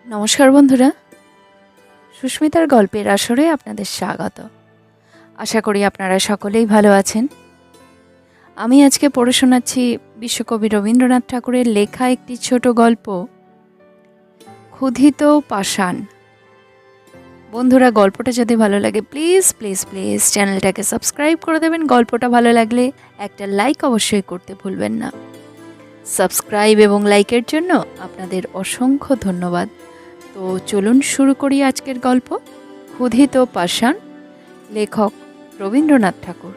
নমস্কার বন্ধুরা, সুস্মিতার গল্পের আসরে আপনাদের স্বাগত। আশা করি আপনারা সকলেই ভালো আছেন। আমি আজকে পড়ে শোনাচ্ছি বিশ্বকবি রবীন্দ্রনাথ ঠাকুরের লেখা একটি ছোট গল্প, ক্ষুধিত পাষাণ। বন্ধুরা, গল্পটা যদি ভালো লাগে প্লিজ প্লিজ প্লিজ চ্যানেলটাকে সাবস্ক্রাইব করে দেবেন। গল্পটা ভালো লাগলে একটা লাইক অবশ্যই করতে ভুলবেন না। সাবস্ক্রাইব এবং লাইকের জন্য আপনাদের অসংখ্য ধন্যবাদ। তো চলুন শুরু করি আজকের গল্প, ক্ষুধিত পাষাণ, লেখক রবীন্দ্রনাথ ঠাকুর।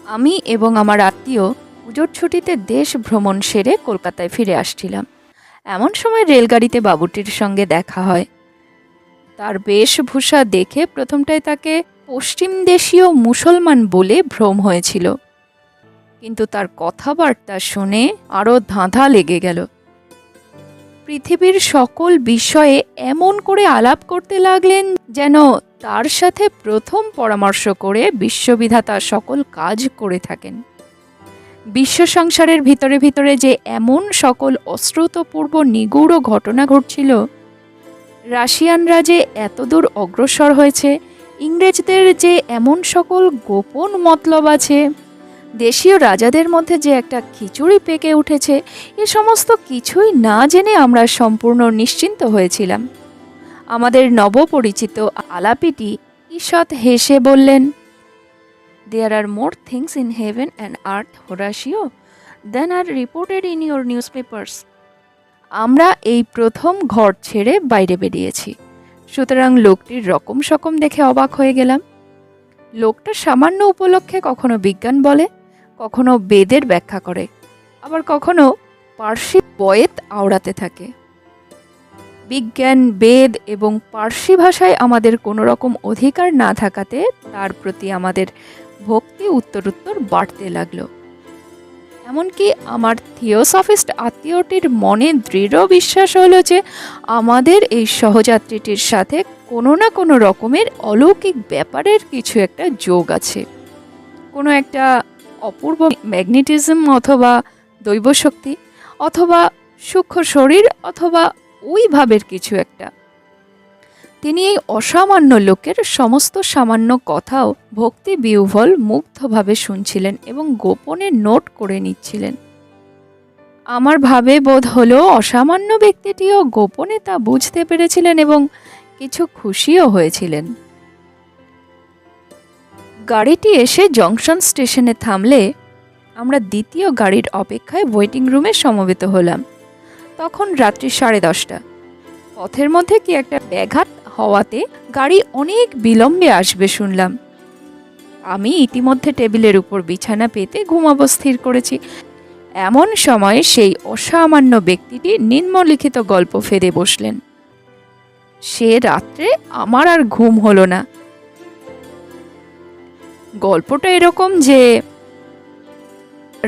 আমি এবং আমার আত্মীয় পুজোর ছুটিতে দেশ ভ্রমণ সেরে কলকাতায় ফিরে আসছিলাম। এমন সময় রেলগাড়িতে বাবুটির সঙ্গে দেখা হয়। তার বেশভূষা দেখে প্রথমটায় তাকে পশ্চিম দেশীয় মুসলমান বলে ভ্রম হয়েছিল, কিন্তু তার কথাবার্তা শুনে আরও ধাঁধা লেগে গেল। পৃথিবীর সকল বিষয়ে এমন করে আলাপ করতে লাগলেন যেন তার সাথে প্রথম পরামর্শ করে বিশ্ববিধাতা সকল কাজ করে থাকেন। বিশ্ব সংসারের ভিতরে ভিতরে যে এমন সকল অশ্রুতপূর্ব নিগূঢ় ঘটনা ঘটছিল, রাশিয়ানরা যে এতদূর অগ্রসর হয়েছে, ইংরেজদের যে এমন সকল গোপন মতলব আছে, দেশীয় রাজাদের মধ্যে যে একটা খিচুড়ি পেকে উঠেছে, এ সমস্ত কিছুই না জেনে আমরা সম্পূর্ণ নিশ্চিন্ত হয়েছিলাম। আমাদের নবপরিচিত আলাপিটি ঈষৎ হেসে বললেন, "There are more things in heaven and earth, Horatio, than are reported in your newspapers." আমরা এই প্রথম ঘর ছেড়ে বাইরে বেরিয়েছি, সুতরাং লোকটির রকম সকম দেখে অবাক হয়ে গেলাম। লোকটা সামান্য উপলক্ষে কখনো বিজ্ঞান বলে, কখনো বেদের ব্যাখ্যা করে, আবার কখনো পার্সি বয়েত আওড়াতে থাকে। বিজ্ঞান, বেদ এবং পার্সি ভাষায় আমাদের কোনো রকম অধিকার না থাকাতে তার প্রতি আমাদের ভক্তি উত্তরোত্তর বাড়তে লাগলো। এমনকি আমার থিওসফিস্ট আত্মীয়টির মনে দৃঢ় বিশ্বাস হলো যে আমাদের এই সহযাত্রীটির সাথে কোনো না কোনো রকমের অলৌকিক ব্যাপারের কিছু একটা যোগ আছে, কোনো একটা অপূর্ব ম্যাগনেটিজম অথবা দৈবশক্তি অথবা সূক্ষ্ম শরীর অথবা ওই ভাবের কিছু একটা। তিনি এই অসামান্য লোকের সমস্ত সামান্য কথাও ভক্তি বিহ্বল মুগ্ধভাবে শুনছিলেন এবং গোপনে নোট করে নিচ্ছিলেন। আমার ভাবে বোধ হলো অসামান্য ব্যক্তিটিও গোপনে তা বুঝতে পেরেছিলেন এবং কিছু খুশিও হয়েছিলেন। গাড়িটি এসে জংশন স্টেশনে থামলে আমরা দ্বিতীয় গাড়ির অপেক্ষায় ওয়েটিং রুমে সমবেত হলাম। তখন রাত্রি 10:30। পথের মধ্যে কি একটা ব্যাঘাত হওয়াতে গাড়ি অনেক বিলম্বে আসবে শুনলাম। আমি ইতিমধ্যে টেবিলের উপর বিছানা পেতে ঘুমাবো স্থির করেছি। এমন সময় সেই অসামান্য ব্যক্তিটি নিম্নলিখিত গল্প ফেলে বসলেন। সে রাত্রে আমার আর ঘুম হলো না। গল্পটা এরকম যে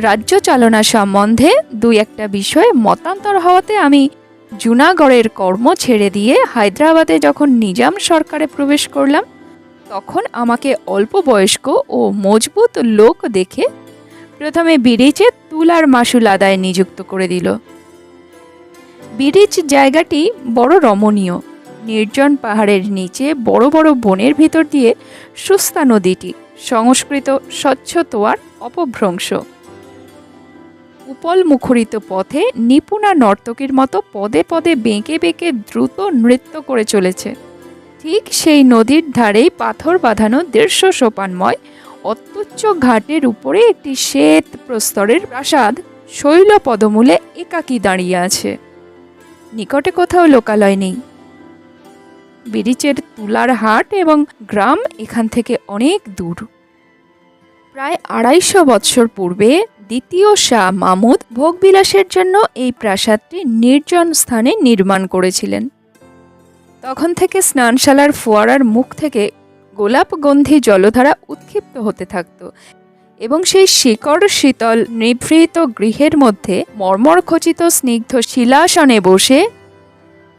রাজ্য চালনা সম্বন্ধে দুই একটা বিষয়ে মতান্তর হওয়াতে আমি জুনাগড়ের কর্ম ছেড়ে দিয়ে হায়দ্রাবাদে যখন নিজাম সরকারে প্রবেশ করলাম, তখন আমাকে অল্প বয়স্ক ও মজবুত লোক দেখে প্রথমে বিরিচে তুলার মাসুল আদায় নিযুক্ত করে দিল। বিরিচ জায়গাটি বড় রমণীয়। নির্জন পাহাড়ের নিচে বড় বড় বনের ভিতর দিয়ে সুস্তা নদীটি, সংস্কৃত স্বচ্ছ তোয়ার অপভ্রংশ। উপল মুখরিত পথে নিপুণা নর্তকীর মতো পদে পদে বেঁকে বেঁকে দ্রুত নৃত্য করে চলেছে। ঠিক সেই নদীর ধারেই পাথর বাঁধানো 150 সোপানময় অত্যুচ্চ ঘাটের উপরে একটি শ্বেত প্রস্তরের প্রাসাদ শৈল পদমূলে একাকী দাঁড়িয়ে আছে। নিকটে কোথাও লোকালয় নেই। বিরিচের তুলার হাট এবং গ্রাম এখান থেকে অনেক দূর। প্রায় 250 বৎসর পূর্বে দ্বিতীয় শাহ মাহমুদ ভোগবিলাসের জন্য এই প্রাসাদটি নির্জন স্থানে নির্মাণ করেছিলেন। তখন থেকে স্নানশালার ফোয়ারার মুখ থেকে গোলাপগন্ধি জলধারা উৎক্ষিপ্ত হতে থাকত এবং সেই শিকড় শীতল নিভৃত গৃহের মধ্যে মর্মরখচিত স্নিগ্ধ শিলাসনে বসে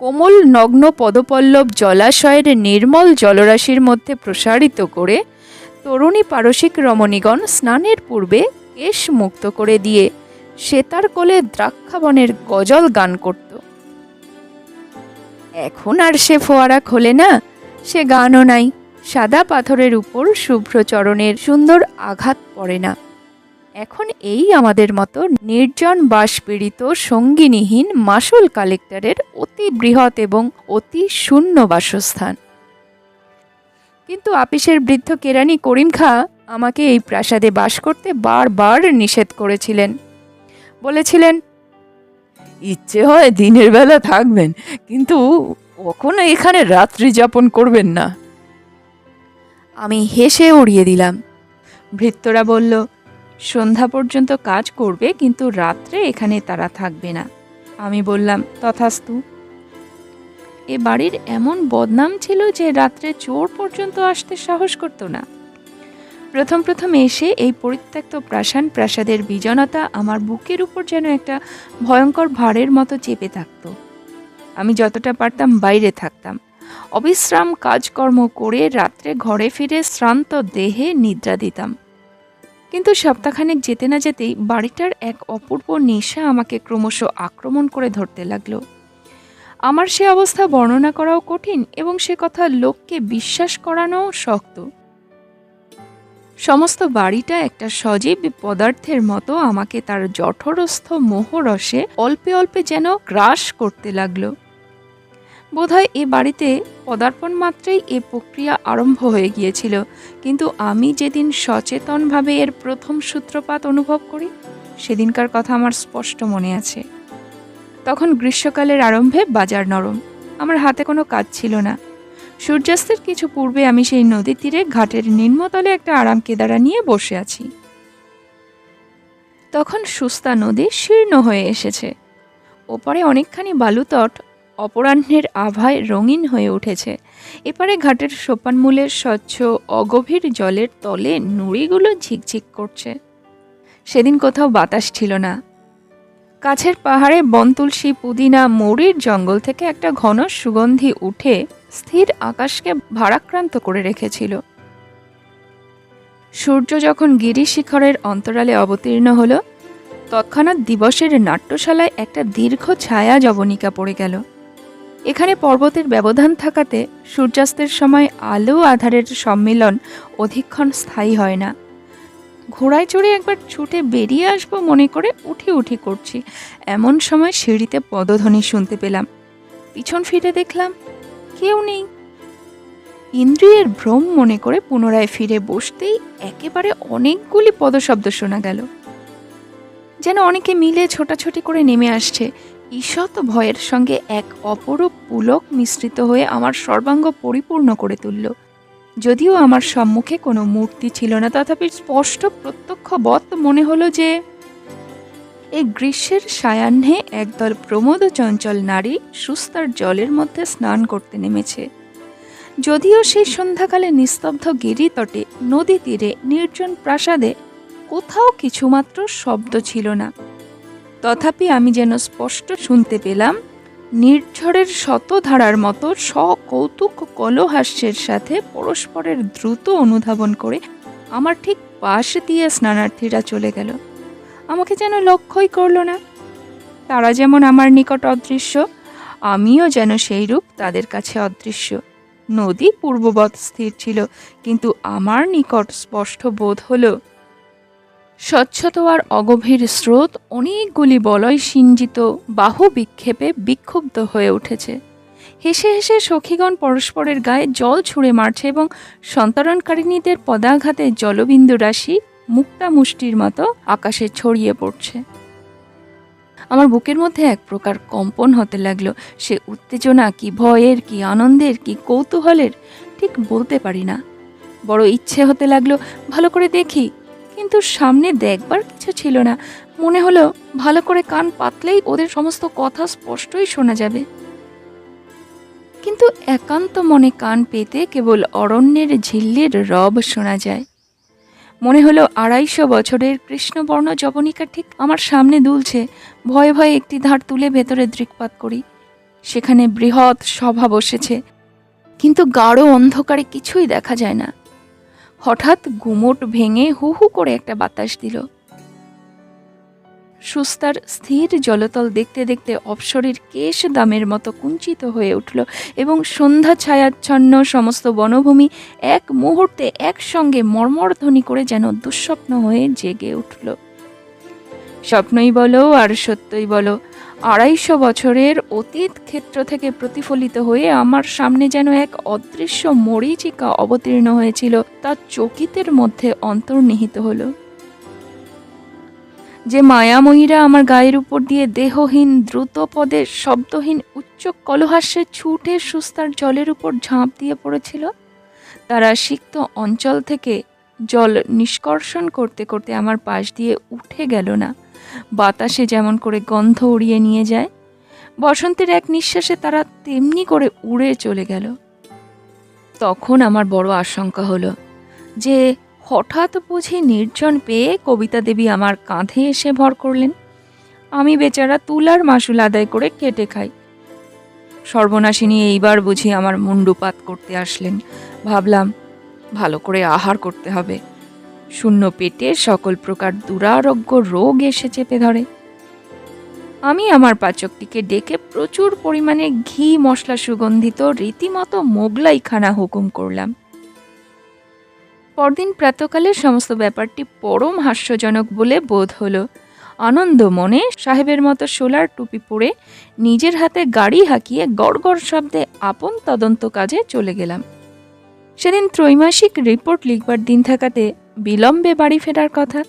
কোমল নগ্ন পদপল্লব জলাশয়ের নির্মল জলরাশির মধ্যে প্রসারিত করে তরুণী পারসিক রমণীগণ স্নানের পূর্বে কেশ মুক্ত করে দিয়ে সে তার কোলে দ্রাক্ষাবনের গজল গান করত। এখন আর সে ফোয়ারা খোলে না, সে গানও নাই, সাদা পাথরের উপর শুভ্র চরণের সুন্দর আঘাত পড়ে না। এখন এই আমাদের মতো নির্জন বাসপীড়িত সঙ্গিনীহীন মাসুল কালেক্টরের অতি বৃহৎ এবং অতি শূন্য বাসস্থান। কিন্তু আপিসের বৃদ্ধ কেরানি করিম খাঁ আমাকে এই প্রাসাদে বাস করতে বারবার নিষেধ করেছিলেন। বলেছিলেন, ইচ্ছে হয় দিনের বেলা থাকবেন, কিন্তু কখনো এখানে রাত্রি যাপন করবেন না। আমি হেসে উড়িয়ে দিলাম। ভৃত্যরা বলল, সন্ধ্যা পর্যন্ত কাজ করবে, কিন্তু রাত্রে এখানে তারা থাকবে না। আমি বললাম, তথাস্তু। এ বাড়ির এমন বদনাম ছিল যে রাত্রে চোর পর্যন্ত আসতে সাহস করত না। প্রথম প্রথম এসে এই পরিত্যক্ত প্রাসাদের বিজনতা আমার বুকের উপর যেন একটা ভয়ঙ্কর ভারের মতো চেপে থাকত। আমি যতটা পারতাম বাইরে থাকতাম, অবিশ্রাম কাজকর্ম করে রাত্রে ঘরে ফিরে শ্রান্ত দেহে নিদ্রা দিতাম। কিন্তু সপ্তাহখানেক যেতে না যেতেই বাড়িটার এক অপূর্ব নেশা আমাকে ক্রমশ আক্রমণ করে ধরতে লাগলো। আমার সে অবস্থা বর্ণনা করাও কঠিন এবং সে কথা লোককে বিশ্বাস করানোও শক্ত। সমস্ত বাড়িটা একটা সজীব পদার্থের মতো আমাকে তার জঠরস্থ মোহরসে অল্পে অল্পে যেন গ্রাস করতে লাগলো। বোধহয় এ বাড়িতে পদার্পণ মাত্রেই এ প্রক্রিয়া আরম্ভ হয়ে গিয়েছিল, কিন্তু আমি যেদিন সচেতনভাবে এর প্রথম সূত্রপাত অনুভব করি সেদিনকার কথা আমার স্পষ্ট মনে আছে। তখন গ্রীষ্মকালের আরম্ভে বাজার নরম, আমার হাতে কোনো কাজ ছিল না। সূর্যাস্তের কিছু পূর্বে আমি সেই নদীর তীরে ঘাটের নিম্নতলে একটা আরাম কেদারা নিয়ে বসে আছি। তখন সুস্তা নদী শীর্ণ হয়ে এসেছে, ওপারে অনেকখানি বালুতট অপরাহ্নের আভায় রঙিন হয়ে উঠেছে। এপারে ঘাটের সোপানমূলের স্বচ্ছ অগভীর জলের তলে নুড়িগুলো ঝিকঝিক করছে। সেদিন কোথাও বাতাস ছিল না। কাছের পাহাড়ে বনতুলসী, পুদিনা, মৌরির জঙ্গল থেকে একটা ঘন সুগন্ধি উঠে স্থির আকাশকে ভারাক্রান্ত করে রেখেছিল। সূর্য যখন গিরিশিখরের অন্তরালে অবতীর্ণ হল, তৎক্ষণাৎ দিবসের নাট্যশালায় একটা দীর্ঘ ছায়া জবনিকা পড়ে গেল। এখানে পর্বতের ব্যবধান থাকাতে সূর্যাস্তের সময় আলো আধারের সম্মিলন অধিকক্ষণ স্থায়ী হয় না। ঘোড়ায় চড়ে একবার ছুটে বেরিয়ে আসবো মনে করে উঠি উঠি করছি, এমন সময় সিঁড়িতে পদধ্বনি শুনতে পেলাম। পিছন ফিরে দেখলাম কেউ নেই। ইন্দ্রিয়ের ভ্রম মনে করে পুনরায় ফিরে বসতেই একেবারে অনেকগুলি পদশব্দ শোনা গেল, যেন অনেকে মিলে ছোটাছুটি করে নেমে আসছে। ঈষৎ ভয়ের সঙ্গে এক অপরূপ পুলক মিশ্রিত হয়ে আমার সর্বাঙ্গ পরিপূর্ণ করে তুলল। যদিও আমার সম্মুখে কোনো মূর্তি ছিল না, তথাপি স্পষ্ট প্রত্যক্ষবৎ মনে হলো যে এই গ্রীষ্মের সায়াহ্নে একদল প্রমোদ চঞ্চল নারী সুস্তার জলের মধ্যে স্নান করতে নেমেছে। যদিও সেই সন্ধ্যাকালে নিস্তব্ধ গিরিতটে, নদী তীরে, নির্জন প্রাসাদে কোথাও কিছুমাত্র শব্দ ছিল না, তথাপি আমি যেন স্পষ্ট শুনতে পেলাম নির্ঝরের শতধারার মতো সকৌতুক কলহাস্যের সাথে পরস্পরের দ্রুত অনুধাবন করে আমার ঠিক পাশ দিয়ে স্নানার্থীরা চলে গেল। আমাকে যেন লক্ষ্যই করল না। তারা যেমন আমার নিকট অদৃশ্য, আমিও যেন সেইরূপ তাদের কাছে অদৃশ্য। নদী পূর্ববৎ স্থির ছিল, কিন্তু আমার নিকট স্পষ্ট বোধ হলো স্বচ্ছতোয়ার অগভীর স্রোত অনেকগুলি বলয় সিঞ্জিত বাহু বিক্ষেপে বিক্ষুব্ধ হয়ে উঠেছে। হেসে হেসে সখীগণ পরস্পরের গায়ে জল ছুঁড়ে মারছে এবং সন্তরণকারিণীদের পদাঘাতে জলবিন্দু রাশি মুক্তা মুষ্টির মতো আকাশে ছড়িয়ে পড়ছে। আমার বুকের মধ্যে এক প্রকার কম্পন হতে লাগলো। সে উত্তেজনা কি ভয়ের, কি আনন্দের, কি কৌতূহলের, ঠিক বলতে পারি না। বড় ইচ্ছে হতে লাগলো ভালো করে দেখি, কিন্তু সামনে দেখবার কিছু ছিল না। মনে হলো ভালো করে কান পাতলেই ওদের সমস্ত কথা স্পষ্টই শোনা যাবে। কিন্তু একান্ত মনে কান পেতে কেবল অরণ্যের ঝিল্লির রব শোনা যায়। মনে হলো 250 বছরের কৃষ্ণবর্ণ যবনিকা ঠিক আমার সামনে দুলছে। ভয়ে ভয়ে একটি ধার তুলে ভেতরে দৃকপাত করি। সেখানে বৃহৎ সভা বসেছে, কিন্তু গাঢ় অন্ধকারে কিছুই দেখা যায় না। হঠাৎ গুমট ভেঙে হু হু করে একটা বাতাস দিল। সুস্তার স্থির জলতল দেখতে দেখতে অপসরের কেশ দামের মতো কুঞ্চিত হয়ে উঠল এবং সন্ধ্যা ছায়াচ্ছন্ন সমস্ত বনভূমি এক মুহূর্তে একসঙ্গে মর্মরধ্বনি করে যেন দুঃস্বপ্ন হয়ে জেগে উঠল। স্বপ্নই বলো আর সত্যই বলো, 250 বছরের অতীত ক্ষেত্র থেকে প্রতিফলিত হয়ে আমার সামনে যেন এক অদৃশ্য মরীচিকা অবতীর্ণ হয়েছিল, তা চকিতের মধ্যে অন্তর্নিহিত হলো। যে মায়াময়ীরা আমার গায়ের উপর দিয়ে দেহহীন দ্রুত পদে শব্দহীন উচ্চ কলহাস্যে ছুটে সুস্তার জলের উপর ঝাঁপ দিয়ে পড়েছিল, তারা সিক্ত অঞ্চল থেকে জল নিষ্কর্ষণ করতে করতে আমার পাশ দিয়ে উঠে গেল না। বাতাসে যেমন করে গন্ধ উড়িয়ে নিয়ে যায়, বসন্তের এক নিঃশ্বাসে তারা তেমনি করে উড়ে চলে গেল। তখন আমার বড় আশঙ্কা হলো যে হঠাৎ বুঝি নির্জন পেয়ে কবিতা দেবী আমার কাঁধে এসে ভর করলেন। আমি বেচারা তুলার মাসুল আদায় করে কেটে খাই। সর্বনাশিনী এইবার বুঝি আমার মুন্ডুপাত করতে আসলেন। ভাবলাম, ভালো করে আহার করতে হবে। শূন্য পেটে সকল প্রকার দুরারোগ্য রোগ এসে চেপে ধরে। আমি আমার পাচকটিকে ডেকে প্রচুর পরিমাণে ঘি মশলা সুগন্ধিত রীতিমতো মোগলাইখানা হুকুম করলাম। পরদিন প্রাতকালে সমস্ত ব্যাপারটি পরম হাস্যজনক বলে বোধ হলো। আনন্দ মনে সাহেবের মতো সোলার টুপি পরে নিজের হাতে গাড়ি হাঁকিয়ে গড়গড় শব্দে আপন তদন্ত কাজে চলে গেলাম। সেদিন ত্রৈমাসিক রিপোর্ট লিখবার দিন থাকাতে বিলম্বে বাড়ি ফেরার কথা,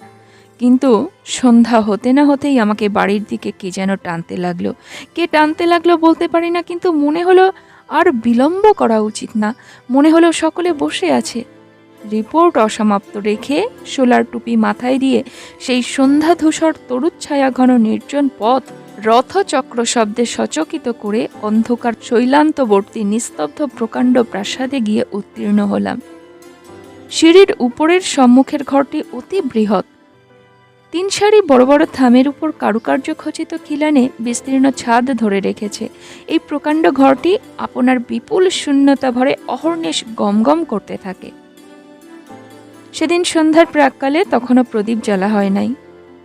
কিন্তু সন্ধ্যা হতে না হতেই আমাকে বাড়ির দিকে কে যেন টানতে লাগলো। কে টানতে লাগলো বলতে পারি না, কিন্তু মনে হলো আর বিলম্ব করা উচিত না। মনে হলো সকলে বসে আছে। রিপোর্ট অসমাপ্ত রেখে সোলার টুপি মাথায় দিয়ে সেই সন্ধ্যা ধূসর তরুচ্ছায়া ঘন নির্জন পথ রথচক্র শব্দে সচকিত করে অন্ধকার শৈলান্তবর্তী নিস্তব্ধ প্রকাণ্ড প্রাসাদে গিয়ে উত্তীর্ণ হলাম। সিঁড়ির উপরের সম্মুখের ঘরটি অতি বৃহৎ। 3 সারি বড় বড় থামের উপর কারুকার্য খচিত খিলানে বিস্তীর্ণ ছাদ ধরে রেখেছে। এই প্রকাণ্ড ঘরটি আপনার বিপুল শূন্যতা ভরে অহর্নিশ গমগম করতে থাকে। সেদিন সন্ধ্যার প্রাককালে তখনও প্রদীপ জ্বালা হয় নাই।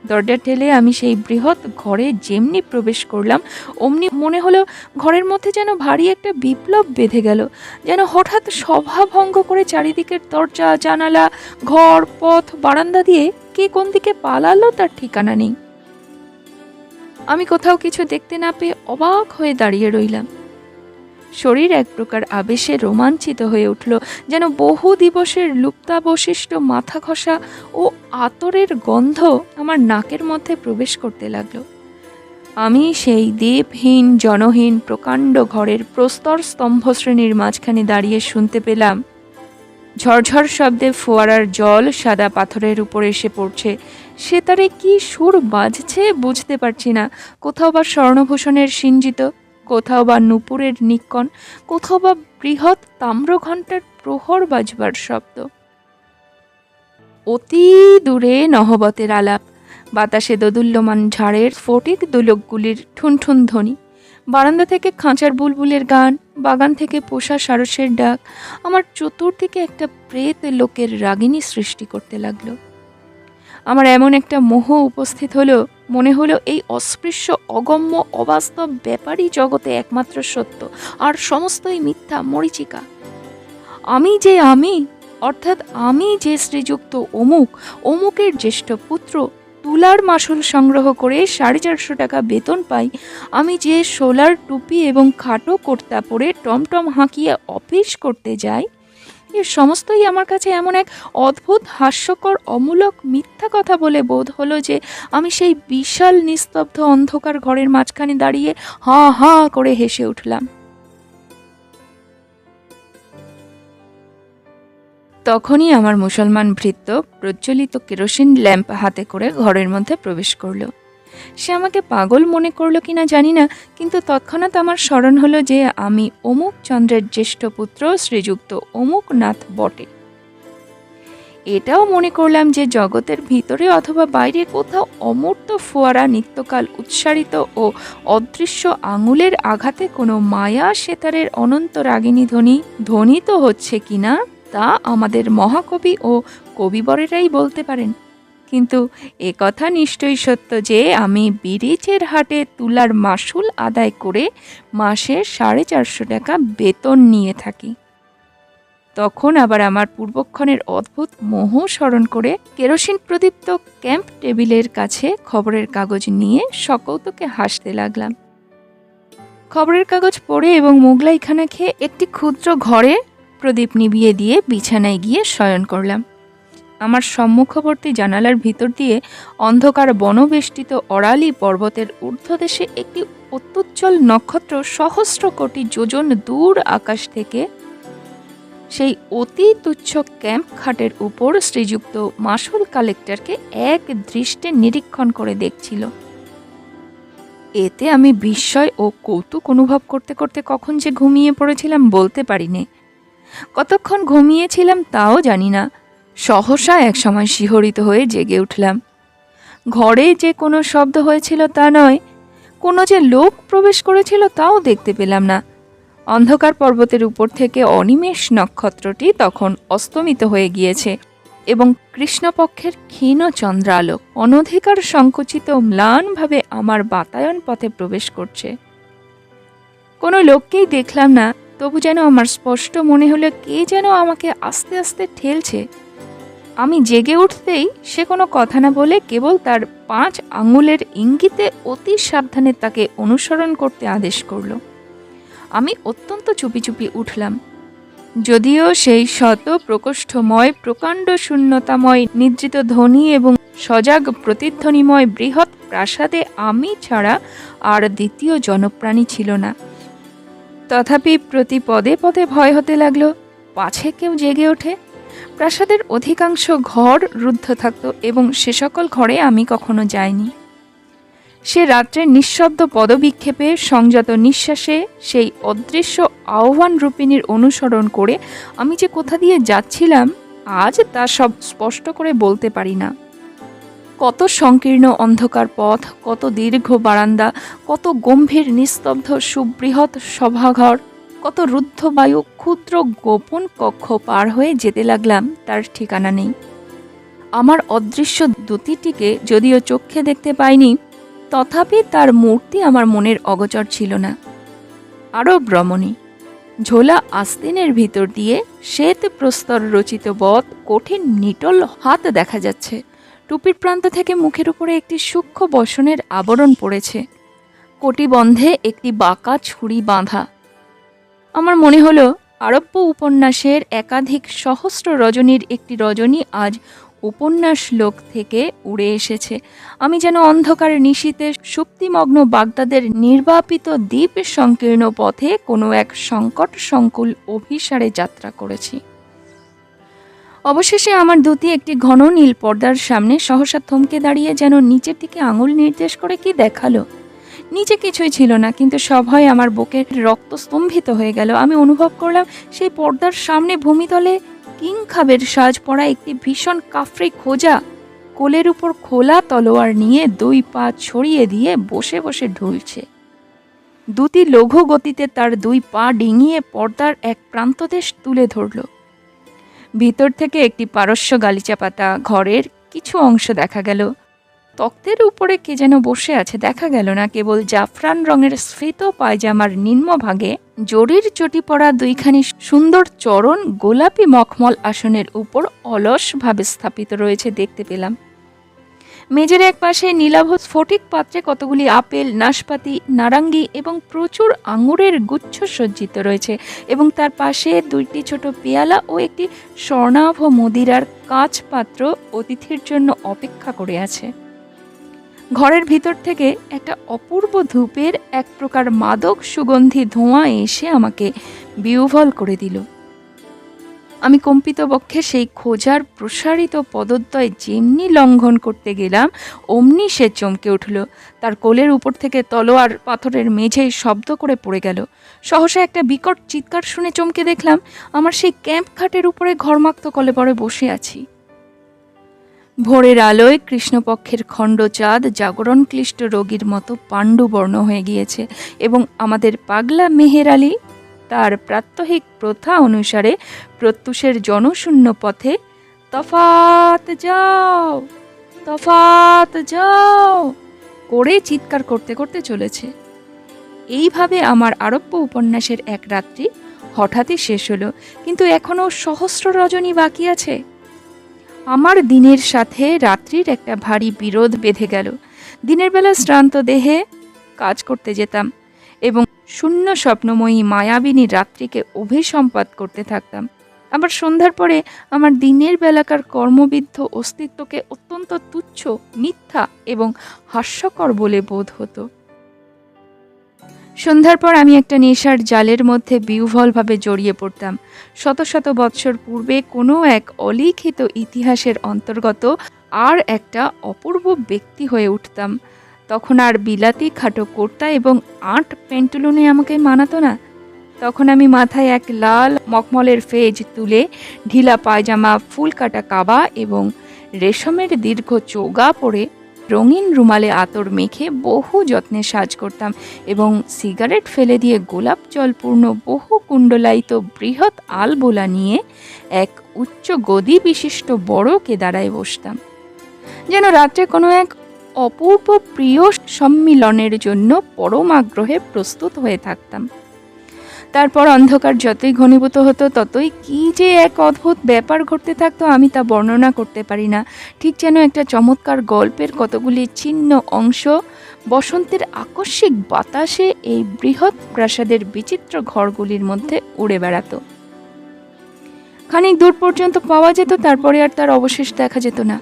দরজা ঠেলে আমি সেই বৃহৎ ঘরে যেমনি প্রবেশ করলাম, অমনি মনে হলো ঘরের মধ্যে যেন ভারী একটা বিপ্লব বেঁধে গেল। যেন হঠাৎ সভা ভঙ্গ করে চারিদিকের দরজা জানালা ঘর পথ বারান্দা দিয়ে কে কোন দিকে পালালো তার ঠিকানা নেই। আমি কোথাও কিছু দেখতে না পেয়ে অবাক হয়ে দাঁড়িয়ে রইলাম। শরীর এক প্রকার আবেশে রোমাঞ্চিত হয়ে উঠল, যেন বহু দিবসের লুপ্তাবশিষ্ট মাথা ঘষা ও আতরের গন্ধ আমার নাকের মধ্যে প্রবেশ করতে লাগলো। আমি সেই দেবহীন জনহীন প্রকাণ্ড ঘরের প্রস্তর স্তম্ভ শ্রেণীর মাঝখানে দাঁড়িয়ে শুনতে পেলাম ঝরঝর শব্দে ফোয়ারার জল সাদা পাথরের উপর এসে পড়ছে। সে তারে কি সুর বাজছে বুঝতে পারছি না। কোথাও বা স্বর্ণভূষণের সিঞ্জিত, কোথাও বা নূপুরের নিক্কণ, কোথাও বা বৃহৎ তাম্রঘণ্টার প্রহর বাজবার শব্দ। অতি দূরে নহবতের আলাপ, বাতাসে দোদুল্যমান ঝাড়ের স্ফটিক দোলকগুলির ঠুনঠুন ধ্বনি, বারান্দা থেকে খাঁচার বুলবুলের গান, বাগান থেকে পোষা সারসের ডাক আমার চতুর্দিকে একটা প্রেত লোকের রাগিনী সৃষ্টি করতে লাগলো। আমার এমন একটা মোহ উপস্থিত হলো, মনে হলো এই অস্পৃশ্য অগম্য অবাস্তব ব্যাপারই জগতে একমাত্র সত্য, আর সমস্তই মিথ্যা মরীচিকা। আমি অর্থাৎ আমি যে শ্রীযুক্ত অমুকের জ্যেষ্ঠ পুত্র, তুলার মাসুল সংগ্রহ করে 450 টাকা বেতন পাই, আমি যে সোলার টুপি এবং খাটো কর্তা পরে টমটম হাঁকিয়ে অফিস করতে যাই, এর সমস্তই আমার কাছে এমন এক অদ্ভুত হাস্যকর অমূলক মিথ্যা কথা বলে বোধ হলো যে আমি সেই বিশাল নিস্তব্ধ অন্ধকার ঘরের মাঝখানে দাঁড়িয়ে হা হা করে হেসে উঠলাম। তখনই আমার মুসলমান ভৃত্য প্রজ্বলিত কেরোসিন ল্যাম্প হাতে করে ঘরের মধ্যে প্রবেশ করলো। সে আমাকে পাগল মনে করলো কিনা জানি না, কিন্তু তৎক্ষণাৎ আমার স্মরণ হলো যে আমি অমুক চন্দ্রের জ্যেষ্ঠ পুত্র শ্রীযুক্ত অমুক নাথ বটে। এটাও মনে করলাম যে জগতের ভিতরে অথবা বাইরে কোথাও অমূর্ত ফোয়ারা নিত্যকাল উৎসারিত ও অদৃশ্য আঙুলের আঘাতে কোনো মায়া সেতারের অনন্ত রাগিনী ধ্বনিত হচ্ছে কিনা তা আমাদের মহাকবি ও কবিবরেরাই বলতে পারেন। কিন্তু একথা নিশ্চয়ই সত্য যে আমি ব্রিজের হাটে তুলার মাসুল আদায় করে মাসে 450 টাকা বেতন নিয়ে থাকি। তখন আবার আমার পূর্বক্ষণের অদ্ভুত মোহ স্মরণ করে কেরোসিন প্রদীপ্ত ক্যাম্প টেবিলের কাছে খবরের কাগজ নিয়ে সকৌতুকে হাসতে লাগলাম। খবরের কাগজ পড়ে এবং মোগলাইখানা খেয়ে একটি ক্ষুদ্র ঘরে প্রদীপ নিভিয়ে দিয়ে বিছানায় গিয়ে শয়ন করলাম। আমার সম্মুখবর্তী জানালার ভিতর দিয়ে অন্ধকার বনবেষ্টিত অরালি পর্বতের ঊর্ধ্বদেশে একটি অত্যুজ্জ্বল নক্ষত্র সহস্র কোটি যোজন দূর আকাশ থেকে সেই অতি তুচ্ছ ক্যাম্প খাটের উপর শ্রীযুক্ত মাসুল কালেক্টরকে এক দৃষ্টে নিরীক্ষণ করে দেখছিল। এতে আমি বিস্ময় ও কৌতুক অনুভব করতে করতে কখন যে ঘুমিয়ে পড়েছিলাম বলতে পারিনি। কতক্ষণ ঘুমিয়েছিলাম তাও জানি না। সহসা এক সময় শিহরিত হয়ে জেগে উঠলাম। ঘরে যে কোনো শব্দ হয়েছিল তা নয়, কোনো যে লোক প্রবেশ করেছিল তাও দেখতে পেলাম না। অন্ধকার পর্বতের উপর থেকে অনিমেষ নক্ষত্রটি তখন অস্তমিত হয়ে গিয়েছে এবং কৃষ্ণপক্ষের ক্ষীণ চন্দ্রালোক অনধিকার সংকুচিত ম্লানভাবে আমার বাতায়ন পথে প্রবেশ করছে। কোনো লোককেই দেখলাম না, তবু যেন আমার স্পষ্ট মনে হলো কে যেন আমাকে আস্তে আস্তে ঠেলছে। আমি জেগে উঠতেই সে কোনো কথা না বলে কেবল তার 5 আঙুলের ইঙ্গিতে অতি সাবধানে তাকে অনুসরণ করতে আদেশ করল। আমি অত্যন্ত চুপি চুপি উঠলাম। যদিও সেই শত প্রকোষ্ঠময় প্রকাণ্ড শূন্যতাময় নিদ্রিত ধ্বনি এবং সজাগ প্রতিধ্বনিময় বৃহৎ প্রাসাদে আমি ছাড়া আর দ্বিতীয় জনপ্রাণী ছিল না। তথাপি প্রতি পদে পদে ভয় হতে লাগলো, পাছে কেউ জেগে ওঠে। প্রাসাদের অধিকাংশ ঘর রুদ্ধ থাকত এবং সে সকল ঘরে আমি কখনো যাইনি। সে রাত্রে নিঃশব্দ পদবিক্ষেপে সংযত নিঃশ্বাসে সেই অদৃশ্য আহ্বান রূপিণীর অনুসরণ করে আমি যে কোথা দিয়ে যাচ্ছিলাম আজ তা সব স্পষ্ট করে বলতে পারি না। কত সংকীর্ণ অন্ধকার পথ, কত দীর্ঘ বারান্দা, কত গম্ভীর নিস্তব্ধ সুবৃহৎ সভাঘর, কত রুদ্ধ বায়ু ক্ষুদ্র গোপন কক্ষ পার হয়ে যেতে লাগলাম তার ঠিকানা নেই। আমার অদৃশ্য দূতিটিকে যদিও চোখে দেখতে পাইনি, তথাপি তার মূর্তি আমার মনের অগোচর ছিল না। আরও রমণী ঝোলা আস্তিনের ভিতর দিয়ে শ্বেত প্রস্তর রচিত বৎ কঠিন নিটল হাত দেখা যাচ্ছে। টুপির প্রান্ত থেকে মুখের উপরে একটি সূক্ষ্ম বসনের আবরণ পড়েছে। কটিবন্ধে একটি বাঁকা ছুরি বাঁধা। আমার মনে হলো আরব্য উপন্যাসের একাধিক সহস্র রজনীর একটি রজনী আজ উপন্যাস লোক থেকে উড়ে এসেছে। আমি যেন অন্ধকার নিশীতে সুপ্তিমগ্ন বাগদাদের নির্বাপিত দ্বীপ সংকীর্ণ পথে কোনো এক সংকট সংকুল অভিসারে যাত্রা করেছি। অবশেষে আমার দূতি একটি ঘন নীল পর্দার সামনে সহসা থমকে দাঁড়িয়ে যেন নিচের দিকে আঙুল নির্দেশ করে কি দেখালো। নিচে কিছুই ছিল না, কিন্তু সভয়ে আমার বুকের রক্ত স্তম্ভিত হয়ে গেল। আমি অনুভব করলাম সেই পর্দার সামনে ভূমিতলে কিংখাবের সাজ পরা একটি ভীষণ কাফ্রি খোঁজা কোলের উপর খোলা তলোয়ার নিয়ে 2 পা ছড়িয়ে দিয়ে বসে বসে ঢুলছে। দূতি লঘু গতিতে তার 2 পা ডিঙিয়ে পর্দার এক প্রান্তদেশ তুলে ধরল। ভিতর থেকে একটি পারস্য গালিচা পাতা ঘরের কিছু অংশ দেখা গেল। তক্তের উপরে কে যেন বসে আছে দেখা গেল না, কেবল জাফরান রঙের স্ফীত পায়জামার নিম্নভাগে জরির চটি পরা 2খানি সুন্দর চরণ গোলাপি মখমল আসনের উপর অলসভাবে স্থাপিত রয়েছে দেখতে পেলাম। মেজের এক পাশে নীলাভ স্ফটিক পাত্রে কতগুলি আপেল, নাশপাতি, নারাঙ্গি এবং প্রচুর আঙুরের গুচ্ছ সজ্জিত রয়েছে এবং তার পাশে 2টি ছোট পেয়ালা ও একটি স্বর্ণাভ মদিরার কাঁচ পাত্র অতিথির জন্য অপেক্ষা করে আছে। ঘরের ভিতর থেকে একটা অপূর্ব ধূপের এক প্রকার মাদক সুগন্ধি ধোঁয়া এসে আমাকে বিহ্বল করে দিল। আমি কম্পিত বক্ষে সেই খোঁজার প্রসারিত পদদ্বয় যেমনি লঙ্ঘন করতে গেলাম অমনি সে চমকে উঠল। তার কোলের উপর থেকে তলোয়ার পাথরের মেঝেই শব্দ করে পড়ে গেল। সহসা একটা বিকট চিৎকার শুনে চমকে দেখলাম আমার সেই ক্যাম্প খাটের উপরে ঘর্মাক্ত কলেবরে বসে আছি। ভোরের আলোয় কৃষ্ণপক্ষের খণ্ড চাঁদ জাগরণ ক্লিষ্ট রোগীর মতো পাণ্ডুবর্ণ হয়ে গিয়েছে এবং আমাদের পাগলা মেহের আলী তার প্রাত্যহিক প্রথা অনুসারে প্রত্যুষের জনশূন্য পথে তফাত যাও তফাত যাও করে চিৎকার করতে করতে চলেছে। এইভাবে আমার আরব্য উপন্যাসের এক রাত্রি হঠাৎই শেষ হলো, কিন্তু এখনো সহস্র রজনী বাকি আছে। আমার দিনের সাথে রাত্রির একটা ভারী বিরোধ বেঁধে গেল। দিনের বেলা শ্রান্ত দেহে কাজ করতে যেতাম এবং শূন্য স্বপ্নময়ী মায়াবিনী রাত্রিকে অভিসম্পাত করতে থাকতাম। আবার সন্ধ্যার পরে আমার দিনের বেলাকার কর্মবিদ্ধ অস্তিত্বকে অত্যন্ত তুচ্ছ, মিথ্যা এবং হাস্যকর বলে বোধ হতো। সন্ধ্যার পর আমি একটা নেশার জালের মধ্যে বিহ্বলভাবে জড়িয়ে পড়তাম। শত শত বৎসর পূর্বে কোনো এক অলিখিত ইতিহাসের অন্তর্গত আর একটা অপূর্ব ব্যক্তি হয়ে উঠতাম। তখন আর বিলাতি খাটো কুর্তা এবং আট পেন্টুলুনে আমাকে মানাতো না। তখন আমি মাথায় এক লাল মখমলের ফেজ তুলে, ঢিলা পায়জামা, ফুল কাটা কাবা এবং রেশমের দীর্ঘ চোগা পরে রঙিন রুমালে আতর মেখে বহু যত্নে সাজ করতাম এবং সিগারেট ফেলে দিয়ে গোলাপ জলপূর্ণ বহু কুণ্ডলায়িত বৃহৎ আলবোলা নিয়ে এক উচ্চ গদি বিশিষ্ট বড় কেদারায় বসতাম, যেন রাত্রে কোনো এক অপূর্ব প্রিয় সম্মিলনের জন্য পরম আগ্রহে প্রস্তুত হয়ে থাকতাম। তারপর অন্ধকার যতই ঘনীভূত হতো ততই কি যে এক অদ্ভুত ব্যাপার ঘটতে থাকতো, আমি তা বর্ণনা করতে পারি না। ঠিক যেন একটা চমৎকার গল্পের কতগুলি ছিন্ন অংশ বসন্তের আকস্মিক বাতাসে এই বৃহৎ প্রাসাদের বিচিত্র ঘরগুলির মধ্যে উড়ে বেড়াতো। খানিক দূর পর্যন্ত পাওয়া যেত, তারপরে আর তার অবশেষ দেখা যেত না।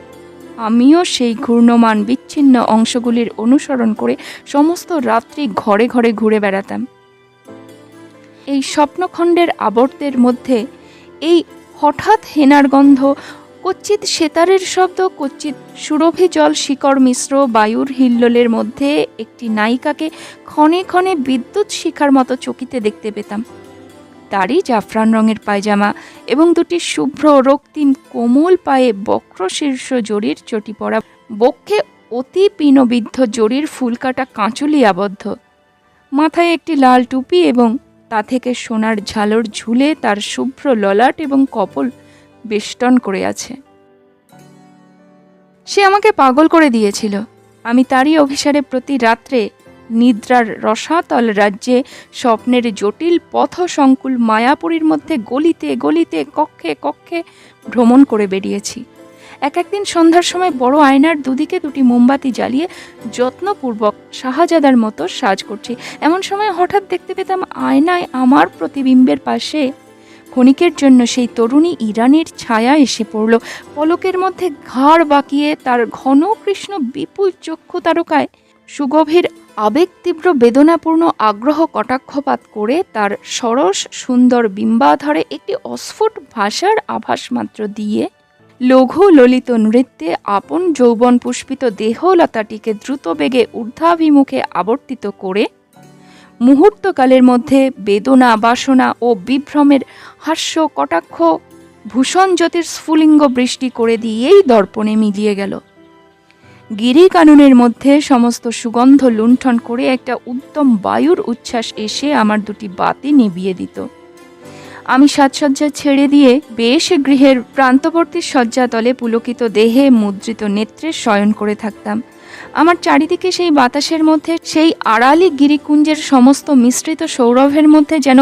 আমিও সেই ঘূর্ণমান বিচ্ছিন্ন অংশগুলির অনুসরণ করে সমস্ত রাত্রি ঘরে ঘরে ঘুরে বেড়াতাম। এই স্বপ্নখণ্ডের আবর্তের মধ্যে এই হঠাৎ হেনার গন্ধ, কচ্চিৎ সেতারের শব্দ, কচ্চিৎ সুরভি জল শিকড় মিশ্র বায়ুর হিল্লোলের মধ্যে একটি নায়িকাকে ক্ষণে ক্ষণে বিদ্যুৎ শিখার মতো চকিতে দেখতে পেতাম। তারই জাফরান রঙের পায়জামা এবং দুটি শুভ্র রক্তিম কোমল পায়ে বক্র শীর্ষ জরির চটি পরা, বক্ষে অতি পিনবিদ্ধ জরির ফুলকাটা কাঁচুলি আবদ্ধ, মাথায় একটি লাল টুপি এবং তা থেকে সোনার ঝালর ঝুলে তার শুভ্র ললাট এবং কপল বেষ্টন করে আছে। সে আমাকে পাগল করে দিয়েছিল। আমি তারই অভিসারে প্রতি রাত্রে নিদ্রার রসাতল রাজ্যে স্বপ্নের জটিল পথ সংকুল মায়াপুরীর মধ্যে গলিতে গলিতে কক্ষে কক্ষে ভ্রমণ করে বেরিয়েছি। একদিন সন্ধ্যার সময় বড় আয়নার দুদিকে দুটি মোমবাতি জ্বালিয়ে যত্নপূর্বক শাহজাদার মতো সাজ করছি। এমন সময় হঠাৎ দেখতে পেতাম আয়নায় আমার প্রতিবিম্বের পাশে ক্ষণিকের জন্য সেই তরুণী ইরানির ছায়া এসে পড়ল। পলকের মধ্যে ঘাড় বাঁকিয়ে তার ঘন কৃষ্ণ বিপুল চক্ষু তারকায় সুগভীর আবেগ তীব্র বেদনাপূর্ণ আগ্রহ কটাক্ষপাত করে তার সরস সুন্দর বিম্বাধরে একটি অস্ফুট ভাষার আভাস মাত্র দিয়ে লঘু ললিত নৃত্যে আপন যৌবন পুষ্পিত দেহলতাটিকে দ্রুত বেগে ঊর্ধ্বাভিমুখে আবর্তিত করে মুহূর্তকালের মধ্যে বেদনা বাসনা ও বিভ্রমের হাস্য কটাক্ষ ভূষণ জ্যোতির স্ফুলিঙ্গ বৃষ্টি করে দিয়েই দর্পণে মিলিয়ে গেল। গিরি কাননের মধ্যে সমস্ত সুগন্ধ লুণ্ঠন করে একটা উত্তম বায়ুর উচ্ছ্বাস এসে আমার দুটি বাতি নিভিয়ে দিত। আমি সাজসজ্জা ছেড়ে দিয়ে বেশ গৃহের প্রান্তবর্তী শয্যাতলে পুলকিত দেহে মুদ্রিত নেত্রে শয়ন করে থাকতাম। আমার চারিদিকে সেই বাতাসের মধ্যে, সেই আড়ালি গিরিকুঞ্জের সমস্ত মিশ্রিত সৌরভের মধ্যে যেন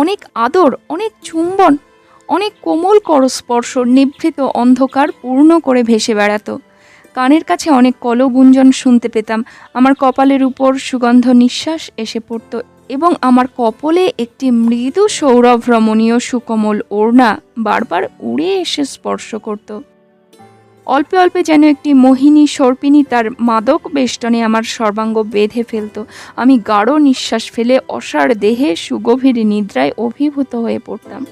অনেক আদর, অনেক চুম্বন, অনেক কোমল করস্পর্শ নিভৃত অন্ধকার পূর্ণ করে ভেসে বেড়াতো। কানের কাছে অনেক কলগুঞ্জন শুনতে পেতাম। আমার কপালের উপর সুগন্ধ নিঃশ্বাস এসে পড়ত এবং আমার কপলে একটি মৃদু সৌরভ রমণীয় সুকোমল ওড়না বারবার উড়ে এসে স্পর্শ করত। অল্পে অল্পে যেন একটি মোহিনী সর্পিনী তার মাদক বেষ্টনে আমার সর্বাঙ্গ বেঁধে ফেলত। আমি গাঢ় নিঃশ্বাস ফেলে অসার দেহে সুগভীর নিদ্রায় অভিভূত হয়ে পড়তাম।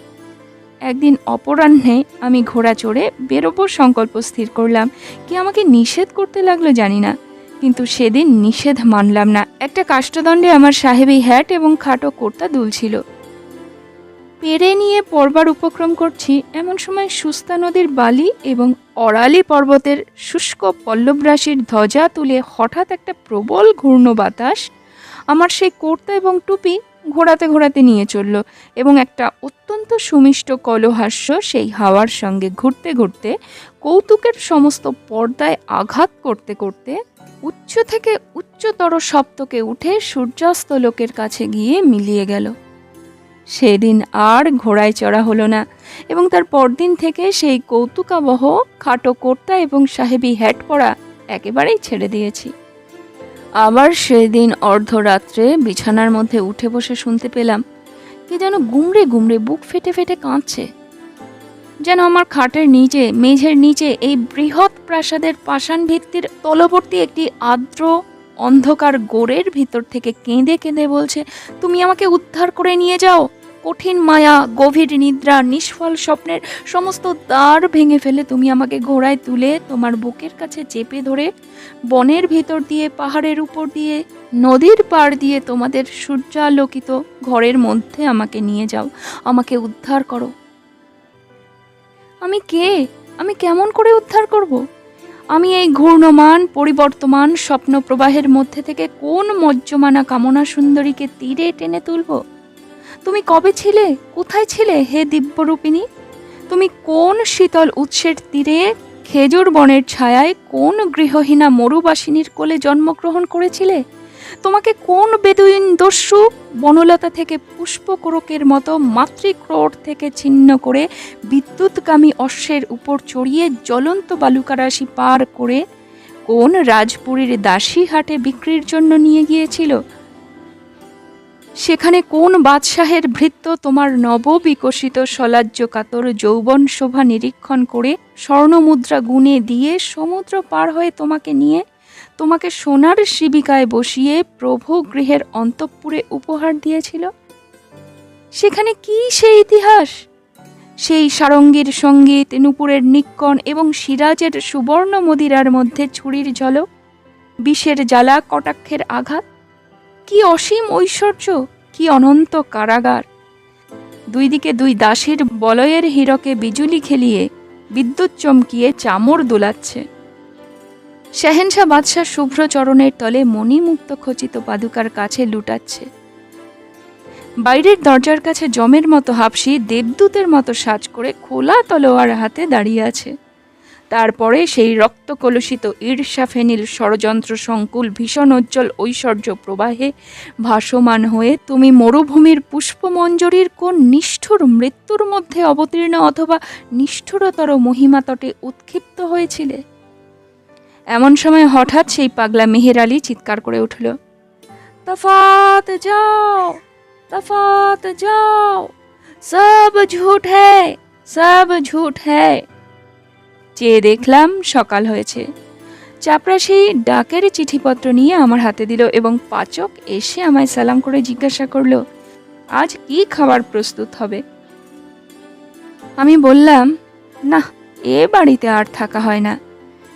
একদিন অপরাহ্নে আমি ঘোড়া চড়ে বেরোবো সংকল্প স্থির করলাম। কি আমাকে নিষেধ করতে লাগলো জানি না, কিন্তু সেদিন নিষেধ মানলাম না। একটা কাষ্ঠদণ্ডে আমার সাহেবী হ্যাট এবং খাটো কুর্তা দুলছিল। পেরে নিয়ে পড়বার উপক্রম করছি, এমন সময় সুস্তা নদীর বালি এবং অরালি পর্বতের শুষ্ক পল্লবরাশির ধ্বজা তুলে হঠাৎ একটা প্রবল ঘূর্ণ বাতাস আমার সেই কুর্তা এবং টুপি ঘোরাতে ঘোরাতে নিয়ে চলল এবং একটা অত্যন্ত সুমিষ্ট কলহাস্য সেই হাওয়ার সঙ্গে ঘুরতে ঘুরতে কৌতুকের সমস্ত পর্দায় আঘাত করতে করতে উচ্চ থেকে উচ্চতর সপ্তকে উঠে সূর্যাস্ত লোকের কাছে গিয়ে মিলিয়ে গেল। সেদিন আর ঘোড়ায় চড়া হলো না এবং তার পরদিন থেকে সেই কৌতুকাবহ খাটো কোর্তা এবং সাহেবি হ্যাট পরা একেবারেই ছেড়ে দিয়েছি। আবার সেদিন অর্ধরাত্রে বিছানার মধ্যে উঠে বসে শুনতে পেলাম কে যেন গুমড়ে গুমড়ে বুক ফেটে ফেটে কাঁদছে, যেন আমার খাটের নিচে মেঝের নিচে এই বৃহৎ প্রাসাদের পাষাণ ভিত্তির তলবর্তী একটি আর্দ্র অন্ধকার গোড়ের ভিতর থেকে কেঁদে কেঁদে বলছে, তুমি আমাকে উদ্ধার করে নিয়ে যাও। কঠিন মায়া, গভীর নিদ্রা, নিষ্ফল স্বপ্নের সমস্ত দ্বার ভেঙে ফেলে তুমি আমাকে ঘোড়ায় তুলে তোমার বুকের কাছে চেপে ধরে বনের ভিতর দিয়ে, পাহাড়ের উপর দিয়ে, নদীর পাড় দিয়ে তোমাদের সূর্যালোকিত ঘরের মধ্যে আমাকে নিয়ে যাও, আমাকে উদ্ধার করো। আমি কে? আমি কেমন করে উদ্ধার করব? আমি এই ঘূর্ণমান পরিবর্তমান স্বপ্ন প্রবাহের মধ্যে থেকে কোন মজ্জমানা কামনা সুন্দরীকে তীরে টেনে তুলব? তুমি কবে ছিলে, কোথায় ছিলে হে দিব্যরূপিণী? তুমি কোন শীতল উৎসের তীরে খেজুর বনের ছায়ায় কোন গৃহহীনা মরুবাসিনীর কোলে জন্মগ্রহণ করেছিলে? তোমাকে কোন বেদুইন দস্যু বনলতা থেকে পুষ্পকোরকের মতো মাতৃক্রোড় থেকে ছিন্ন করে বিদ্যুৎগামী অশ্বের উপর চড়িয়ে জ্বলন্ত বালুকারাশি পার করে কোন রাজপুরীর দাসী হাটে বিক্রির জন্য নিয়ে গিয়েছিল? সেখানে কোন বাদশাহের ভৃত্য তোমার নববিকশিত সলাজ্যকাতর যৌবন শোভা নিরীক্ষণ করে স্বর্ণমুদ্রা গুণে দিয়ে সমুদ্র পার হয়ে তোমাকে নিয়ে তোমাকে সোনার শিবিকায় বসিয়ে প্রভু গৃহের অন্তঃপুরে উপহার দিয়েছিল? সেখানে কি সেই ইতিহাস, সেই সারঙ্গীর সঙ্গীত, নূপুরের নিক্কণ এবং সিরাজের সুবর্ণ মদিরার মধ্যে ছুরির ঝলক, বিষের জ্বালা, কটাক্ষের আঘাত? কি অসীম ঐশ্বর্য, কি অনন্ত কারাগার! দুই দিকে দুই দাসীর বলয়ের হীরকে বিজুলি খেলিয়ে বিদ্যুৎ চমকিয়ে চামড় দোলাচ্ছে। শেহেনশাহ বাদশাহ শুভ্র চরণের তলে মণিমুক্ত খচিত পাদুকার কাছে লুটাচ্ছে। বাইরের দরজার কাছে জমের মতো হাবশি দেবদূতের মতো সাজ করে খোলা তলোয়ার হাতে দাঁড়িয়ে আছে। তারপরে সেই রক্ত কলুষিত ঈর্ষা ফেনিল ষড়যন্ত্র সংকুল ভীষণ উজ্জ্বল ঐশ্বর্য প্রবাহে ভাসমান হয়ে তুমি মরুভূমির পুষ্পমঞ্জরীর কোন নিষ্ঠুর মৃত্যুর মধ্যে অবতীর্ণ অথবা নিষ্ঠুরতর মহিমাতটে উৎক্ষিপ্ত হয়েছিলে। এমন সময় হঠাৎ সেই পাগলা মেহের আলী চিৎকার করে উঠল, তফাত যাও, তফাত যাও, সব ঝুট হ্যায়, সব ঝুট হ্যায়। চেয়ে দেখলাম সকাল হয়েছে। চাপরাশি ডাকের চিঠিপত্র নিয়ে আমার হাতে দিল এবং পাচক এসে আমায় সালাম করে জিজ্ঞাসা করল, আজ কি খাবার প্রস্তুত হবে? আমি বললাম, না, এ বাড়িতে আর থাকা হয় না।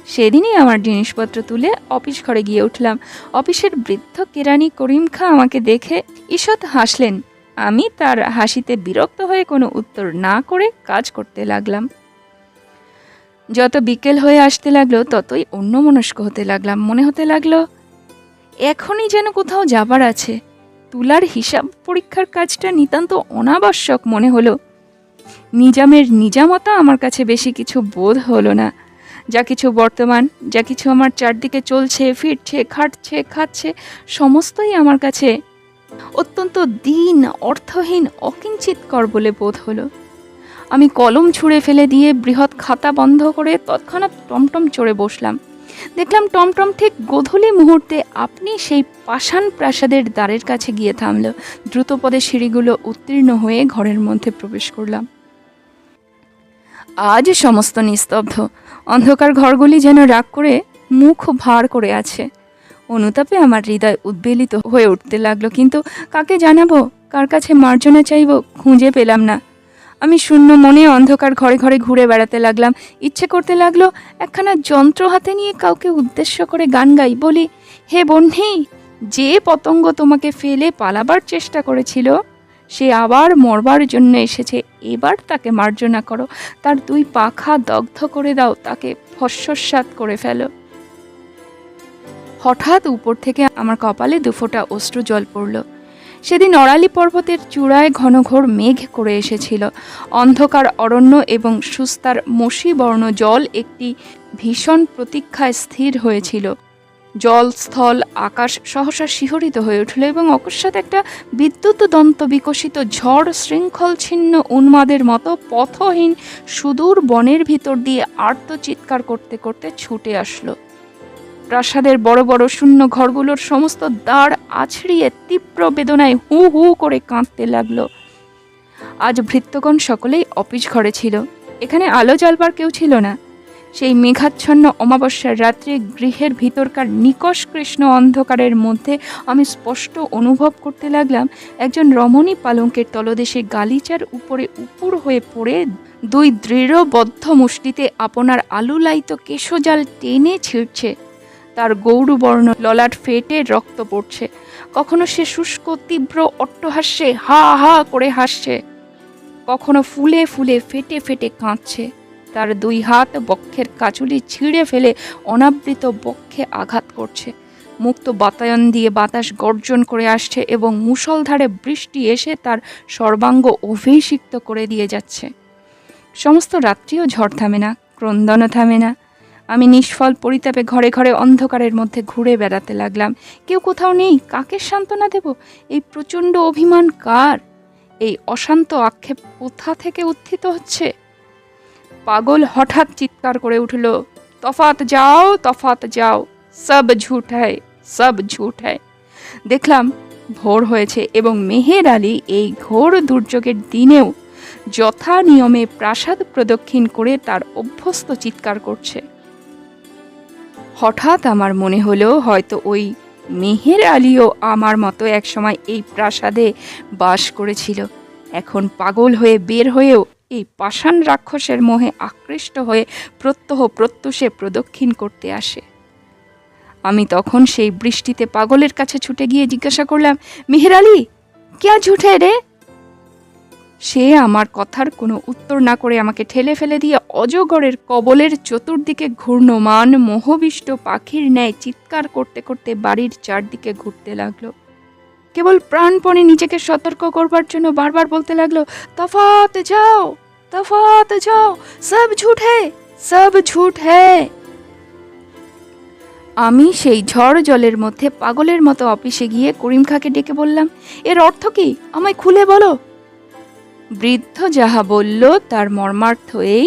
সেদিনই আমার জিনিসপত্র তুলে অফিস ঘরে গিয়ে উঠলাম। অফিসের বৃদ্ধ কেরানি করিম খাঁ আমাকে দেখে ঈষৎ হাসলেন। আমি তার হাসিতে বিরক্ত হয়ে কোনো উত্তর না করে কাজ করতে লাগলাম। যত বিকেল হয়ে আসতে লাগলো ততই অন্যমনস্ক হতে লাগলাম। মনে হতে লাগলো এখনই যেন কোথাও যাবার আছে। তুলার হিসাব পরীক্ষার কাজটা নিতান্ত অনাবশ্যক মনে হলো। নিজামের নিজামতা আমার কাছে বেশি কিছু বোধ হলো না। যা কিছু বর্তমান, যা কিছু আমার চারদিকে চলছে, ফিরছে, খাটছে, খাচ্ছে, সমস্তই আমার কাছে অত্যন্ত দীন, অর্থহীন, অকিঞ্চিতকর বলে বোধ হলো। আমি কলম ছুঁড়ে ফেলে দিয়ে বৃহৎ খাতা বন্ধ করে তৎক্ষণাৎ টমটম চড়ে বসলাম। দেখলাম টমটম ঠিক গোধূলি মুহূর্তে আপনি সেই পাষাণ প্রাসাদের দ্বারের কাছে গিয়ে থামল। দ্রুতপদে সিঁড়িগুলো উত্তীর্ণ হয়ে ঘরের মধ্যে প্রবেশ করলাম। আজ সমস্ত নিস্তব্ধ। অন্ধকার ঘরগুলি যেন রাগ করে মুখ ভার করে আছে। অনুতাপে আমার হৃদয় উদ্বেলিত হয়ে উঠতে লাগলো, কিন্তু কাকে জানাবো, কার কাছে মার্জনা চাইব খুঁজে পেলাম না। আমি শূন্য মনে অন্ধকার ঘরে ঘরে ঘুরে বেড়াতে লাগলাম। ইচ্ছে করতে লাগলো একখানা যন্ত্র হাতে নিয়ে কাউকে উদ্দেশ্য করে গান গাই, বলি, হে বহ্নি, যে পতঙ্গ তোমাকে ফেলে পালাবার চেষ্টা করেছিল সে আবার মরবার জন্য এসেছে, এবার তাকে মার্জনা করো, তার দুই পাখা দগ্ধ করে দাও, তাকে ভস্মসাৎ করে ফেলো। হঠাৎ উপর থেকে আমার কপালে দুফোঁটা অশ্রু জল পড়ল। সেদিন অরালি পর্বতের চূড়ায় ঘনঘোর মেঘ করে এসেছিল। অন্ধকার অরণ্য এবং সুস্তার মসীবর্ণ জল একটি ভীষণ প্রতীক্ষায় স্থির হয়েছিল। জল, স্থল, আকাশ সহসা শিহরিত হয়ে উঠল এবং অকস্মাৎ একটা বিদ্যুৎ দন্ত বিকশিত ঝড় শৃঙ্খল ছিন্ন উন্মাদের মতো পথহীন সুদূর বনের ভিতর দিয়ে আর্ত চিৎকার করতে করতে ছুটে আসলো। প্রাসাদের বড় বড় শূন্য ঘরগুলোর সমস্ত দ্বার আছড়িয়ে তীব্র বেদনায় হু হু করে কাঁদতে লাগলো। আজ ভৃত্যগণ সকলেই অফিস ঘরে ছিল। এখানে আলো জ্বালবার কেউ ছিল না। সেই মেঘাচ্ছন্ন অমাবস্যার রাত্রে গৃহের ভিতরকার নিকষ কৃষ্ণ অন্ধকারের মধ্যে আমি স্পষ্ট অনুভব করতে লাগলাম একজন রমণী পালঙ্কের তলদেশে গালিচার উপরে উপুর হয়ে পড়ে দুই দৃঢ়বদ্ধ মুষ্টিতে আপনার আলুলায়িত কেশজাল টেনে ছিঁড়ছে। তার গৌরবর্ণ ললাট ফেটে রক্ত পড়ছে। কখনো সে শুষ্ক তীব্র অট্টহাস্যে হা হা করে হাসছে, কখনো ফুলে ফুলে ফেটে ফেটে কাঁদছে। তার দুই হাত বক্ষের কাচুলি ছিঁড়ে ফেলে অনাবৃত বক্ষে আঘাত করছে। মুক্ত বাতায়ন দিয়ে বাতাস গর্জন করে আসছে এবং মুষলধারে বৃষ্টি এসে তার সর্বাঙ্গ অভিষিক্ত করে দিয়ে যাচ্ছে। সমস্ত রাত্রিও ঝড় থামে না, ক্রন্দনও থামে না। আমি নিষ্ফল পরিতাপে ঘরে ঘরে অন্ধকারের মধ্যে ঘুরে বেড়াতে লাগলাম। কেউ কোথাও নেই। কাকে সান্ত্বনা দেব? এই প্রচণ্ড অভিমান কার? এই অশান্ত আক্ষেপ কোথা থেকে উত্থিত হচ্ছে? পাগল হঠাৎ চিৎকার করে উঠল, তফাত যাও, তফাত যাও, সব ঝুট হ্যায়, সব ঝুট হ্যায়। দেখলাম ভোর হয়েছে এবং মেহের আলী এই ঘোর দুর্যোগের দিনেও যথা নিয়মে প্রাসাদ প্রদক্ষিণ করে তার অভ্যস্ত চিৎকার করছে। হঠাৎ আমার মনে হলো হয়তো ওই মেহের আলীও আমার মতো একসময় এই প্রাসাদে বাস করেছিল। এখন পাগল হয়ে বের হয়েও এই পাষাণ রাক্ষসের মোহে আকৃষ্ট হয়ে প্রত্যহ প্রত্যুষে প্রদক্ষিণ করতে আসে। আমি তখন সেই বৃষ্টিতে পাগলের কাছে ছুটে গিয়ে জিজ্ঞাসা করলাম, মেহের আলী, ক্যা ঝুঠে রে? সে আমার কথার কোনো উত্তর না করে আমাকে ঠেলে ফেলে দিয়ে অজগরের কবলের চতুর্দিকে ঘূর্ণমান মোহবিষ্ট পাখির ন্যায় চিৎকার করতে করতে বাড়ির চারদিকে ঘুরতে লাগলো। কেবল প্রাণপণে নিজেকে সতর্ক করবার জন্য বারবার বলতে লাগলো, তফাত যাও, তফাত যাও, সব ঝুট হ্যায়, সব ঝুট হ্যায়। আমি সেই ঝড় জলের মধ্যে পাগলের মতো অফিসে গিয়ে করিম খাঁকে ডেকে বললাম, এর অর্থ কি? আমায় খুলে বলো। বৃদ্ধ যাহা বলল তার মর্মার্থ এই,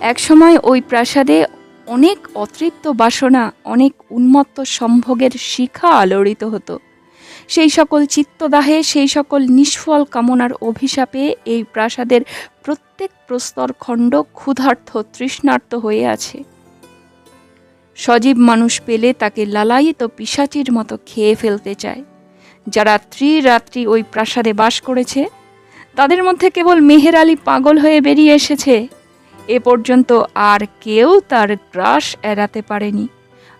একসময় ওই প্রাসাদে অনেক অতৃপ্ত বাসনা, অনেক উন্মত্ত সম্ভোগের শিখা আলোড়িত হতো। সেই সকল চিত্তদাহে, সেই সকল নিষ্ফল কামনার অভিশাপে এই প্রাসাদের প্রত্যেক প্রস্তর খণ্ড ক্ষুধার্ত তৃষ্ণার্ত হয়ে আছে। সজীব মানুষ পেলে তাকে লালায়িত পিশাচির মতো খেয়ে ফেলতে চায়। যারা ত্রিরাত্রি ওই প্রাসাদে বাস করেছে তাদের মধ্যে কেবল মেহের আলী পাগল হয়ে বেরিয়ে এসেছে। এ পর্যন্ত আর কেউ তার গ্রাস এড়াতে পারেনি।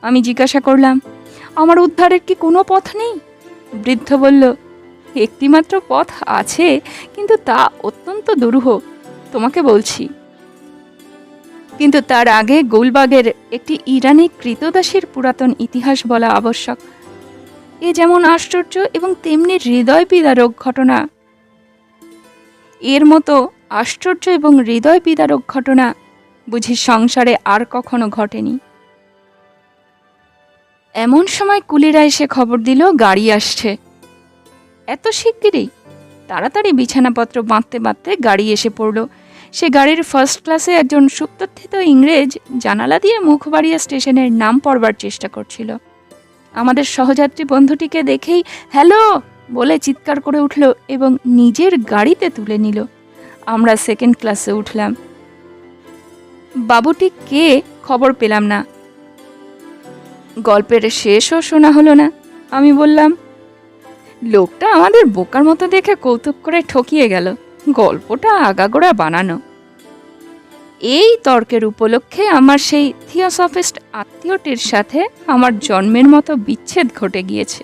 আমি জিজ্ঞাসা করলাম, আমার উদ্ধারের কি কোনো পথ নেই? বৃদ্ধ বলল, একটিমাত্র পথ আছে, কিন্তু তা অত্যন্ত দুরূহ। তোমাকে বলছি। কিন্তু তার আগে গুলবাগের একটি ইরানি কৃতদাসীর পুরাতন ইতিহাস বলা আবশ্যক। এ যেমন আশ্চর্য এবং তেমনি হৃদয় বিদারক ঘটনা, এর মতো আশ্চর্য এবং হৃদয় বিদারক ঘটনা বুঝি সংসারে আর কখনো ঘটেনি। এমন সময় কুলিরা এসে খবর দিল গাড়ি আসছে। এত শিগগিরই? তাড়াতাড়ি বিছানাপত্র বাঁধতে বাঁধতে গাড়ি এসে পড়ল। সে গাড়ির ফার্স্ট ক্লাসে একজন সুপ্রথিত ইংরেজ জানালা দিয়ে মুখ বাড়িয়ে স্টেশনের নাম পড়বার চেষ্টা করছিল। আমাদের সহযাত্রী বন্ধুটিকে দেখেই হ্যালো বলে চিৎকার করে উঠল এবং নিজের গাড়িতে তুলে নিল। আমরা সেকেন্ড ক্লাসে উঠলাম। বাবুটি কে খবর পেলাম না। গল্পের শেষও শোনা হলো না। আমি বললাম, লোকটা আমাদের বোকার মতো দেখে কৌতুক করে ঠকিয়ে গেল। গল্পটা আগাগোড়া বানানো। এই তর্কের উপলক্ষে আমার সেই থিওসফিস্ট আত্মীয়টির সাথে আমার জন্মের মতো বিচ্ছেদ ঘটে গিয়েছে।